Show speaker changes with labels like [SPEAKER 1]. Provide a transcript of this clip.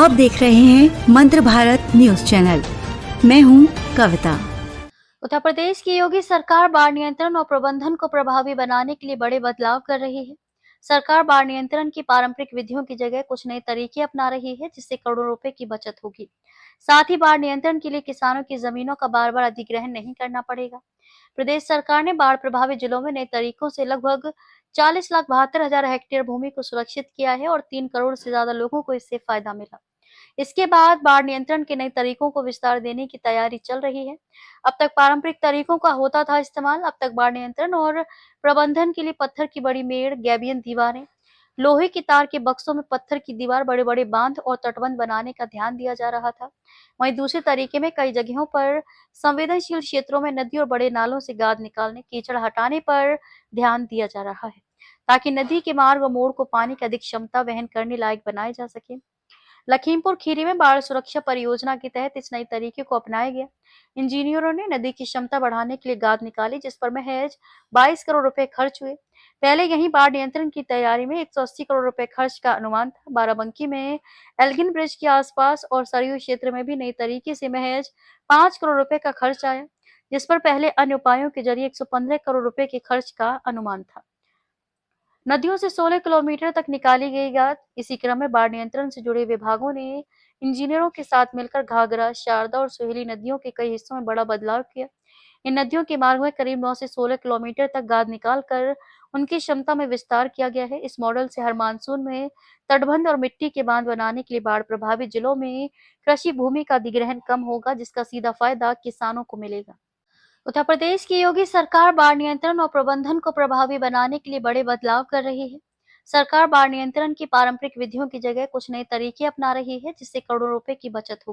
[SPEAKER 1] आप देख रहे हैं मंत्र भारत न्यूज चैनल। मैं हूं कविता।
[SPEAKER 2] उत्तर प्रदेश की योगी सरकार बाढ़ नियंत्रण और प्रबंधन को प्रभावी बनाने के लिए बड़े बदलाव कर रही है। सरकार बाढ़ नियंत्रण की पारंपरिक विधियों की जगह कुछ नए तरीके अपना रही है, जिससे करोड़ों रुपए की बचत होगी। साथ ही बाढ़ नियंत्रण के लिए किसानों की जमीनों का बार बार अधिग्रहण नहीं करना पड़ेगा। प्रदेश सरकार ने बाढ़ प्रभावित जिलों में नए तरीकों से लगभग 40,72,000 हेक्टेयर भूमि को सुरक्षित किया है और 3 करोड़ से ज्यादा लोगों को इससे फायदा मिला। इसके बाद बाढ़ नियंत्रण के नए तरीकों को विस्तार देने की तैयारी चल रही है। अब तक पारंपरिक तरीकों का होता था इस्तेमाल, अब तक बाढ़ नियंत्रण और प्रबंधन के लिए पत्थर की बड़ी मेड़, गैबियन दीवारें, लोहे की तार के बक्सों में पत्थर की दीवार, बड़े बड़े बांध और तटबंध बनाने का ध्यान दिया जा रहा था। वहीं दूसरे तरीके में कई जगहों पर संवेदनशील क्षेत्रों में नदी और बड़े नालों से गाद निकालने, कीचड़ हटाने पर ध्यान दिया जा रहा है, ताकि नदी के मार्ग और मोड़ को पानी की अधिक क्षमता वहन करने लायक बनाए जा सके। लखीमपुर खीरी में बाढ़ सुरक्षा परियोजना के तहत इस नए तरीके को अपनाया गया। इंजीनियरों ने नदी की क्षमता बढ़ाने के लिए गाद निकाली, जिस पर महज 22 करोड़ रुपए खर्च हुए। पहले यहीं बाढ़ नियंत्रण की तैयारी में 180 करोड़ रुपए खर्च का अनुमान था। बाराबंकी में एल्गिन ब्रिज के आसपास और सरयू क्षेत्र में भी नई तरीके से महज 5 करोड़ रुपए का खर्च आया, जिस पर पहले अन्य उपायों के जरिए 115 करोड़ रुपए के खर्च का अनुमान था। नदियों से 16 किलोमीटर तक निकाली गई गाद। इसी क्रम में बाढ़ नियंत्रण से जुड़े विभागों ने इंजीनियरों के साथ मिलकर घाघरा, शारदा और सोहेली नदियों के कई हिस्सों में बड़ा बदलाव किया। इन नदियों के मार्ग में करीब 9 से 16 किलोमीटर तक गाद निकालकर उनकी क्षमता में विस्तार किया गया है। इस मॉडल से हर मानसून में तटबंध और मिट्टी के बांध बनाने के लिए बाढ़ प्रभावित जिलों में कृषि भूमि का अधिग्रहण कम होगा, जिसका सीधा फायदा किसानों को मिलेगा। उत्तर प्रदेश की योगी सरकार बाढ़ नियंत्रण और प्रबंधन को प्रभावी बनाने के लिए बड़े बदलाव कर रही है। सरकार बाढ़ नियंत्रण की पारंपरिक विधियों की जगह कुछ नए तरीके अपना रही है, जिससे करोड़ों रुपए की बचत होगी।